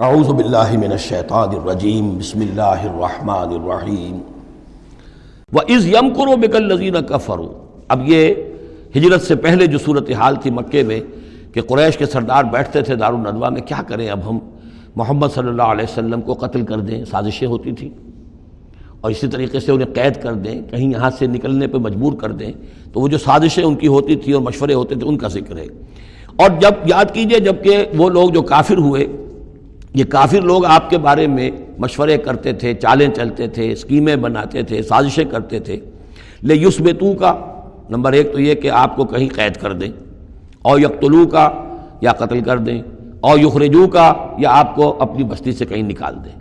اعوذ باللہ من الشیطان الرجیم بسم اللہ الرحمن الرحیم وَإِذْ يَمْكُرُ بِكَ الَّذِينَ كَفَرُوا۔ اب یہ ہجرت سے پہلے جو صورتحال تھی مکے میں کہ قریش کے سردار بیٹھتے تھے دارالندوہ میں، کیا کریں اب ہم محمد صلی اللہ علیہ وسلم کو قتل کر دیں، سازشیں ہوتی تھیں، اور اسی طریقے سے انہیں قید کر دیں، کہیں یہاں سے نکلنے پہ مجبور کر دیں، تو وہ جو سازشیں ان کی ہوتی تھی اور مشورے ہوتے تھے ان کا ذکر ہے۔ اور جب یاد کیجئے جب کہ وہ لوگ جو کافر ہوئے، یہ کافر لوگ آپ کے بارے میں مشورے کرتے تھے، چالیں چلتے تھے، اسکیمیں بناتے تھے، سازشیں کرتے تھے، لیُثْبِتُوکَ کا نمبر ایک تو یہ کہ آپ کو کہیں قید کر دیں، اور یقتلوکَ یا قتل کر دیں، اور یخرجوکَ یا آپ کو اپنی بستی سے کہیں نکال دیں۔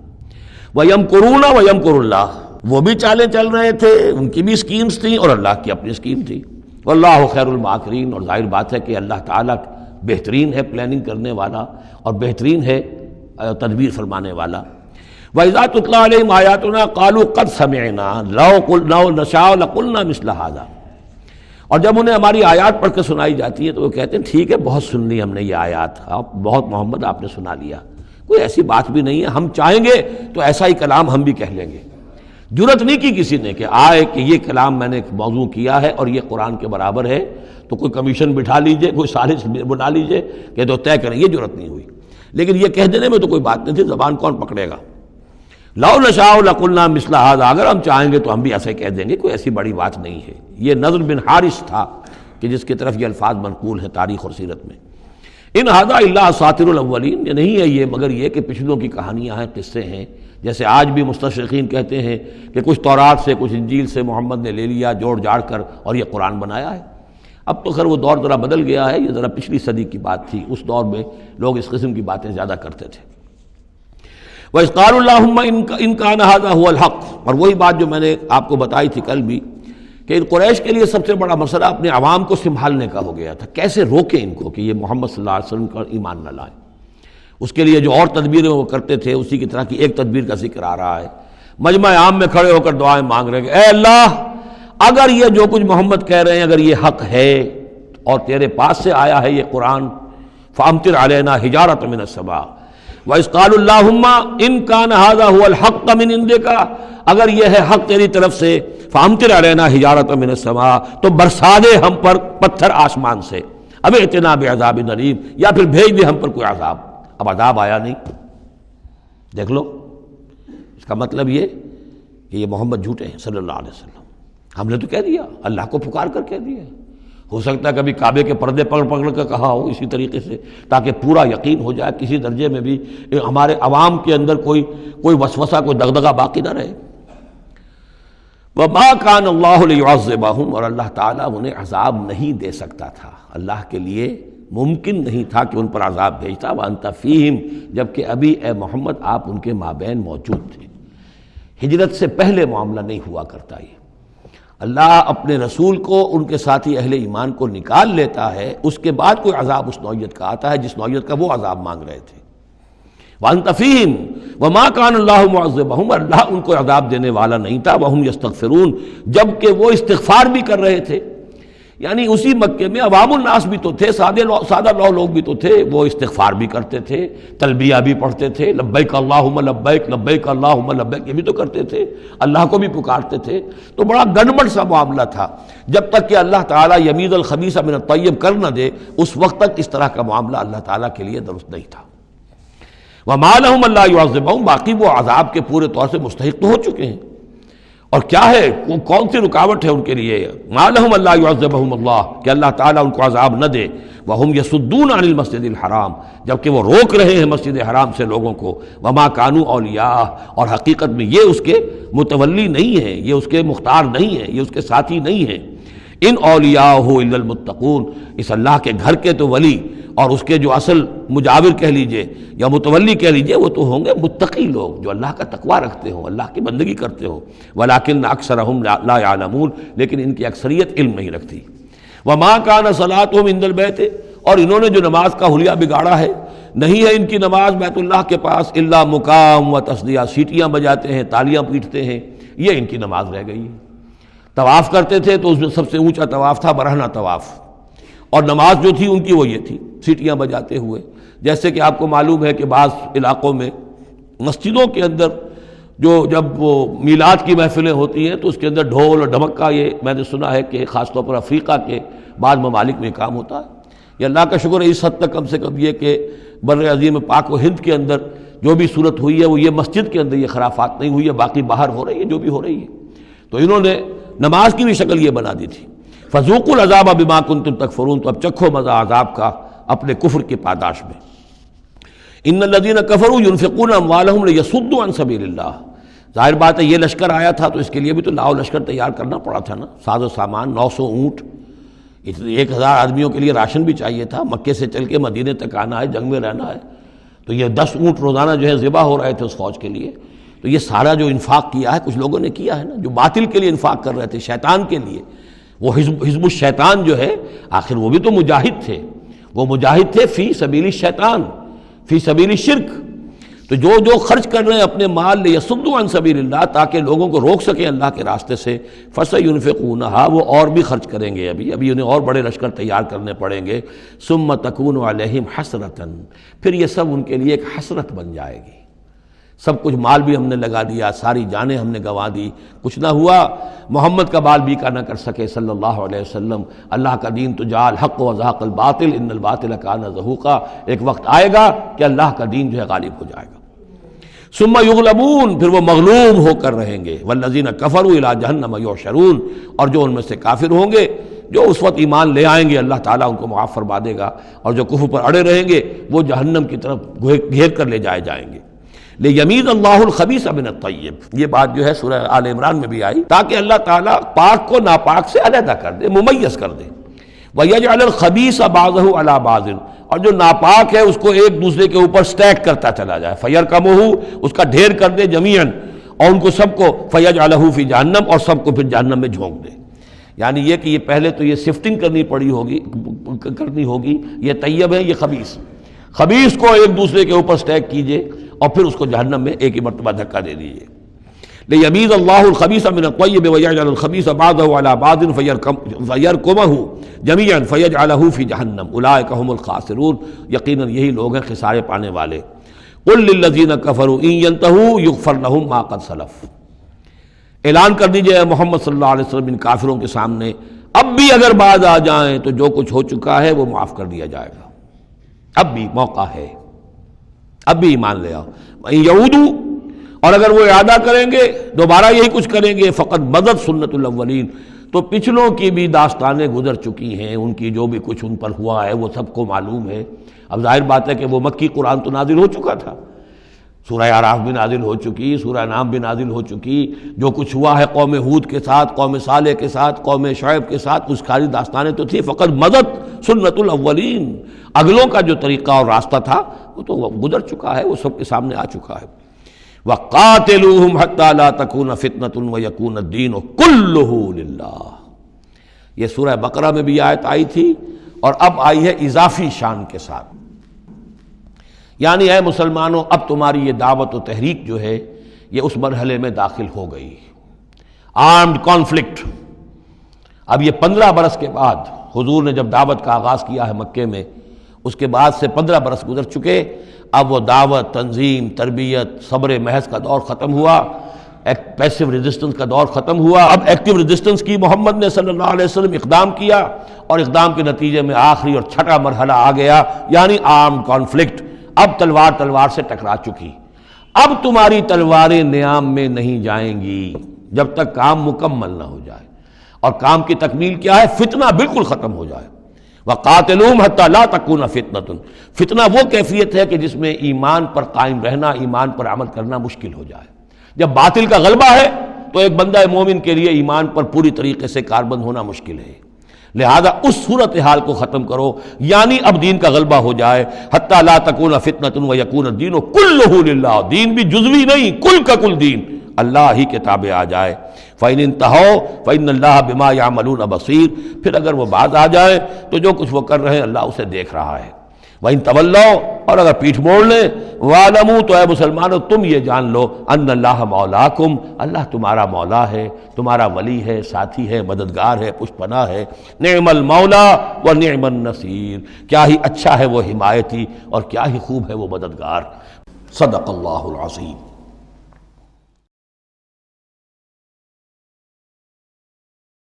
وَيَمْكُرُونَ وَيَمْكُرُ اللَّهُ، وہ بھی چالیں چل رہے تھے، ان کی بھی اسکیمز تھیں اور اللہ کی اپنی اسکیم تھی۔ وَاللَّهُ خَيْرُ الْمَاكِرِينَ، اور ظاہر بات ہے کہ اللہ تعالیٰ بہترین ہے پلاننگ کرنے والا اور بہترین ہے تدبیر فرمانے والا۔ وَإِذَا تُتْلَىٰ عَلَيْهِمْ آيَاتُنَا قَالُوا قَدْ سَمِعْنَا لَوْ نَشَاءُ لَقُلْنَا مِثْلَ هَٰذَا، اور جب انہیں ہماری آیات پڑھ کے سنائی جاتی ہے تو وہ کہتے ہیں ٹھیک ہے، بہت سن لی ہم نے یہ آیات، بہت محمد آپ نے سنا لیا، کوئی ایسی بات بھی نہیں ہے، ہم چاہیں گے تو ایسا ہی کلام ہم بھی کہہ لیں گے۔ جرت نہیں کی کسی نے کہ آئے کہ یہ کلام میں نے ایک موضوع کیا ہے اور یہ قرآن کے برابر ہے، تو کوئی کمیشن بٹھا لیجئے، کوئی سازش بنا لیجئے کہ تو طے کریں، یہ جرت نہیں ہوئی۔ لیکن یہ کہہ دینے میں تو کوئی بات نہیں تھی، زبان کون پکڑے گا؟ لو نشاء لقلنا مثل هذا، اگر ہم چاہیں گے تو ہم بھی ایسے کہہ دیں گے، کوئی ایسی بڑی بات نہیں ہے۔ یہ نضر بن حارث تھا کہ جس کی طرف یہ الفاظ منقول ہیں تاریخ اور سیرت میں۔ ان ھذا الا اساطیر الاولین، یہ نہیں ہے یہ مگر یہ کہ پچھلوں کی کہانیاں ہیں، قصے ہیں، جیسے آج بھی مستشرقین کہتے ہیں کہ کچھ تورات سے کچھ انجیل سے محمد نے لے لیا جوڑ جاڑ کر اور یہ قرآن بنایا ہے۔ اب تو خیر وہ دور ذرا بدل گیا ہے، یہ ذرا پچھلی صدی کی بات تھی، اس دور میں لوگ اس قسم کی باتیں زیادہ کرتے تھے۔ وَإِذْ قَالُوا اللَّهُمَّ إِن كَانَ هَذَا هُوَ الْحَقُّ، اور وہی بات جو میں نے آپ کو بتائی تھی کل بھی کہ ان قریش کے لیے سب سے بڑا مسئلہ اپنے عوام کو سنبھالنے کا ہو گیا تھا، کیسے روکیں ان کو کہ یہ محمد صلی اللہ علیہ وسلم کا ایمان نہ لائیں۔ اس کے لیے جو اور تدبیریں وہ کرتے تھے اسی کی طرح کی ایک تدبیر کا ذکر آ رہا ہے۔ مجمع عام میں کھڑے ہو کر دعائیں مانگ رہے ہیں، اے اللہ اگر یہ جو کچھ محمد کہہ رہے ہیں اگر یہ حق ہے اور تیرے پاس سے آیا ہے یہ قرآن، فَأَمْطِرْ عَلَيْنَا حِجَارَةً مِّنَ السَّمَاءِ وَإِذْ قَالُوا اللَّهُمَّ إِن كَانَ هَذَا هُوَ الْحَقُّ مِنْ عِندِكَ، اگر یہ ہے حق تیری طرف سے، فَأَمْطِرْ عَلَيْنَا حِجَارَةً مِّنَ السَّمَاءِ، تو برسا دے ہم پر پتھر آسمان سے، اب ائتنا بعذاب الیم، یا پھر بھیج دے ہم پر کوئی عذاب۔ اب عذاب آیا نہیں، دیکھ لو، اس کا مطلب یہ کہ یہ محمد جھوٹے ہیں صلی اللہ علیہ وسلم۔ ہم نے تو کہہ دیا، اللہ کو پکار کر کہہ دیا، ہو سکتا ہے کبھی کعبے کے پردے پکڑ پکڑ کر کہا ہو اسی طریقے سے، تاکہ پورا یقین ہو جائے، کسی درجے میں بھی ہمارے عوام کے اندر کوئی وسوسہ، کوئی دغدغہ باقی نہ رہے۔ وَمَا كَانَ اللَّهُ لِيُعَذِّبَهُمْ، اور اللہ تعالیٰ انہیں عذاب نہیں دے سکتا تھا، اللہ کے لیے ممکن نہیں تھا کہ ان پر عذاب بھیجتا۔ وَأَنْتَ فِيهِمْ، جبکہ ابھی اے محمد آپ ان کے مابین موجود تھے۔ ہجرت سے پہلے معاملہ نہیں ہوا کرتا یہ، اللہ اپنے رسول کو ان کے ساتھی اہل ایمان کو نکال لیتا ہے، اس کے بعد کوئی عذاب اس نوعیت کا آتا ہے جس نوعیت کا وہ عذاب مانگ رہے تھے۔ وَأَنْتَ فِيهِمْ وَمَا كَانَ اللَّهُ مُعَذِّبَهُمْ، اللہ ان کو عذاب دینے والا نہیں تھا، وَهُمْ يَسْتَغْفِرُونَ، جبکہ وہ استغفار بھی کر رہے تھے۔ یعنی اسی مکے میں عوام الناس بھی تو تھے، سادہ لوگ بھی تو تھے، وہ استغفار بھی کرتے تھے، تلبیہ بھی پڑھتے تھے، لبیک اللہم لبیک لبیک اللہم لبیک، یہ بھی تو کرتے تھے، اللہ کو بھی پکارتے تھے۔ تو بڑا گڑبڑ سا معاملہ تھا، جب تک کہ اللہ تعالیٰ یمیز الخبیث من الطیب کر نہ دے اس وقت تک اس طرح کا معاملہ اللہ تعالیٰ کے لیے درست نہیں تھا۔ وَمَا لَهُمْ أَلَّا يُعَذِّبَهُمْ، باقی وہ عذاب کے پورے طور سے مستحق تو ہو چکے ہیں، اور کیا ہے کون سی رکاوٹ ہے ان کے لیے؟ مَا لَهُمْ أَلَّا يُعَذِّبَهُمُ اللَّهُ، کہ اللہ تعالیٰ ان کو عذاب نہ دے۔ وَهُمْ يَصُدُّونَ عَنِ الْمَسْجِدِ الْحَرَامِ، جبکہ وہ روک رہے ہیں مسجد حرام سے لوگوں کو۔ وَمَا كَانُوا أَوْلِيَاءَهُ، اور حقیقت میں یہ اس کے متولی نہیں ہیں، یہ اس کے مختار نہیں ہیں، یہ اس کے ساتھی نہیں ہیں۔ ان اولیاءہ الا المتقون، اس اللہ کے گھر کے تو ولی اور اس کے جو اصل مجاور کہہ لیجئے یا متولی کہہ لیجئے، وہ تو ہوں گے متقی لوگ جو اللہ کا تقوی رکھتے ہوں، اللہ کی بندگی کرتے ہوں۔ ولکن اکثرهم لا يعلمون، لیکن ان کی اکثریت علم نہیں رکھتی۔ وما كان صلاتهم عند البيت، اور انہوں نے جو نماز کا حلیہ بگاڑا ہے، نہیں ہے ان کی نماز بیت اللہ کے پاس الا مقام و تصدیہ، سیٹیاں بجاتے ہیں، تالیاں پیٹتے ہیں، یہ ان کی نماز رہ گئی ہے۔ طواف کرتے تھے تو اس میں سب سے اونچا طواف تھا برہنہ طواف، اور نماز جو تھی ان کی وہ یہ تھی۔ سیٹیاں بجاتے ہوئے. جیسے کہ آپ کو معلوم ہے کہ بعض علاقوں میں مسجدوں کے اندر جب وہ میلاد کی محفلیں ہوتی ہیں تو اس کے اندر ڈھول اور ڈھمک کا، یہ میں نے سنا ہے کہ خاص طور پر افریقہ کے بعض ممالک میں کام ہوتا ہے. یہ اللہ کا شکر ہے اس حد تک کم سے کم یہ کہ بر عظیم پاک و ہند کے اندر جو بھی صورت ہوئی ہے وہ یہ مسجد کے اندر یہ خرافات نہیں ہوئی ہے، باقی باہر ہو رہی ہے جو بھی ہو رہی ہے. تو انہوں نے نماز کی بھی شکل یہ بنا دی تھی. فذوقوا العذاب بما کنتم تکفرون، تو اب چکھو مزہ عذاب کا اپنے کفر کی پاداش میں. ان الذین کفروا ينفقون اموالهم لیصدوا عن سبیل اللہ. ظاہر بات ہے یہ لشکر آیا تھا تو اس کے لیے بھی تو لاؤ لشکر تیار کرنا پڑا تھا نا، ساز و سامان، 900 اونٹ، 1000 آدمیوں کے لیے راشن بھی چاہیے تھا. مکے سے چل کے مدینے تک آنا ہے، جنگ میں رہنا ہے، تو یہ 10 اونٹ روزانہ جو ہے ذبح ہو رہے تھے اس فوج کے لیے. تو یہ سارا جو انفاق کیا ہے کچھ لوگوں نے کیا ہے نا، جو باطل کے لیے انفاق کر رہے تھے، شیطان کے لیے. وہ حزب الشیطان جو ہے آخر وہ بھی تو مجاہد تھے، وہ مجاہد تھے فی سبیل الشیطان، فی سبیل الشرک. تو جو خرچ کر رہے ہیں اپنے مال لیصدوا عن سبیل اللہ، تاکہ لوگوں کو روک سکیں اللہ کے راستے سے، فسینفقونھا، وہ اور بھی خرچ کریں گے. ابھی انہیں اور بڑے لشکر تیار کرنے پڑیں گے. ثم تکون علیہم حسرۃ، پھر یہ سب ان کے لیے ایک حسرت بن جائے گی. سب کچھ مال بھی ہم نے لگا دیا، ساری جانیں ہم نے گنوا دی، کچھ نہ ہوا. محمد کا بال بیکا نہ کر سکے صلی اللہ علیہ وسلم. اللہ کا دین تو جا الحق وزهق الباطل ان الباطل کان زہوقا. ایک وقت آئے گا کہ اللہ کا دین جو ہے غالب ہو جائے گا. ثم یغلبون، پھر وہ مغلوب ہو کر رہیں گے. والذین کفروا الی جہنم یحشرون، اور جو ان میں سے کافر ہوں گے، جو اس وقت ایمان لے آئیں گے اللہ تعالیٰ ان کو معاف فرما دے گا، اور جو کفر پر اڑے رہیں گے وہ جہنم کی طرف گھیر کر لے جائے جائیں گے. لیمیز اللہ الخبیث من الطیب، یہ بات جو ہے سورہ آل عمران میں بھی آئی، تاکہ اللہ تعالیٰ پاک کو ناپاک سے علیحدہ کر دے، ممیز کر دے. وَيَجْعَلَ الْخَبِيثَ بَعْضَهُ عَلَى بَعْضٍ، اور جو ناپاک ہے اس کو ایک دوسرے کے اوپر سٹیک کرتا چلا جائے. فَيَرْكَمُهُ، اس کا ڈھیر کر دے جمیعاً، اور ان کو سب کو فَيَجْعَلَهُ فِي جہنم، اور سب کو پھر جہنم میں جھونک دے. یعنی یہ کہ یہ پہلے تو یہ سفٹنگ کرنی ہوگی، یہ طیب ہے، یہ خبیث. خبیث کو ایک دوسرے کے اوپر سٹیک کیجئے اور پھر اس کو جہنم میں ایک ہی مرتبہ دھکا دے دیجئے. لیمیز اللہ الخبیث من الطیب ویجعل الخبیث بعضه علی بعض فیرکمہ جمیعا فیجعلہ فی جہنم اولئک هم الخاسرون، یقیناً یہی لوگ ہیں خسارے پانے والے. قل للذین کفروا ان ینتہوا یغفر لهم ما قد سلف، اعلان کر دیجئے محمد صلی اللہ علیہ وسلم ان کافروں کے سامنے، اب بھی اگر باز آ جائیں تو جو کچھ ہو چکا ہے وہ معاف کر دیا جائے گا. اب بھی موقع ہے، اب بھی ایمان لے آؤ. یعودو، اور اگر وہ اعادہ کریں گے، دوبارہ یہی کچھ کریں گے، فقط بدت سنت الاولین، تو پچھلوں کی بھی داستانیں گزر چکی ہیں، ان کی جو بھی کچھ ان پر ہوا ہے وہ سب کو معلوم ہے. اب ظاہر بات ہے کہ وہ مکی قرآن تو نازل ہو چکا تھا، سورہ اعراف بھی نازل ہو چکی، سورہ نام بھی نازل ہو چکی. جو کچھ ہوا ہے قوم ہود کے ساتھ، قوم صالح کے ساتھ، قوم شعیب کے ساتھ، اس ساری داستانیں تو تھی. فقط مدد سنت الاولین، اگلوں کا جو طریقہ اور راستہ تھا وہ تو گزر چکا ہے، وہ سب کے سامنے آ چکا ہے. وَقَاتِلُوهُمْ حَتَّى لَا تَكُونَ فِتْنَةٌ وَيَكُونَ الدِّينُ كُلُّهُ لِلَّهِ. یہ سورہ بقرہ میں بھی آیت آئی تھی اور اب آئی ہے اضافی شان کے ساتھ. یعنی اے مسلمانوں، اب تمہاری یہ دعوت و تحریک جو ہے یہ اس مرحلے میں داخل ہو گئی، آرمڈ کانفلکٹ. اب یہ 15 برس کے بعد حضور نے جب دعوت کا آغاز کیا ہے مکے میں، اس کے بعد سے 15 برس گزر چکے. اب وہ دعوت، تنظیم، تربیت، صبر محض کا دور ختم ہوا، پیسو ریزسٹنس کا دور ختم ہوا. اب ایکٹیو ریزسٹنس کی محمد نے صلی اللہ علیہ وسلم اقدام کیا، اور اقدام کے نتیجے میں آخری اور چھٹا مرحلہ آ گیا، یعنی آرمڈ کانفلکٹ. اب تلوار سے ٹکرا چکی. اب تمہاری تلواریں نیام میں نہیں جائیں گی جب تک کام مکمل نہ ہو جائے. اور کام کی تکمیل کیا ہے؟ فتنہ بالکل ختم ہو جائے. وَقَاتِلُوهُمْ حَتَّى لَا تَكُونَ فِتْنَةٌ، فتنہ وہ کیفیت ہے کہ جس میں ایمان پر قائم رہنا، ایمان پر عمل کرنا مشکل ہو جائے. جب باطل کا غلبہ ہے تو ایک بندہ مومن کے لیے ایمان پر پوری طریقے سے کاربند ہونا مشکل ہے. لہذا اس صورتحال کو ختم کرو، یعنی اب دین کا غلبہ ہو جائے. حَتَّى لَا تَكُونَ فِتْنَةٌ وَيَكُونَ الدِّينُ كُلُّهُ لِلَّهِ، دین بھی جزوی نہیں، کل کا کل دین اللہ ہی کے تابع آ جائے. فَإِنِ انْتَهَوْا فَإِنَّ اللَّهَ بِمَا يَعْمَلُونَ بَصِيرٌ، پھر اگر وہ باز آ جائے تو جو کچھ وہ کر رہے ہیں اللہ اسے دیکھ رہا ہے. وَإِن تَوَلَّوْا، اور اگر پیٹھ موڑ لیں وَاعْلَمُوا تو اے مسلمانوں تم یہ جان لو ان اللہ مولاکم اللہ تمہارا مولا ہے، تمہارا ولی ہے، ساتھی ہے، مددگار ہے، پشت پناہ ہے، نعم المولا و نعم النصیر، کیا ہی اچھا ہے وہ حمایتی اور کیا ہی خوب ہے وہ مددگار۔ صدق اللہ العظیم۔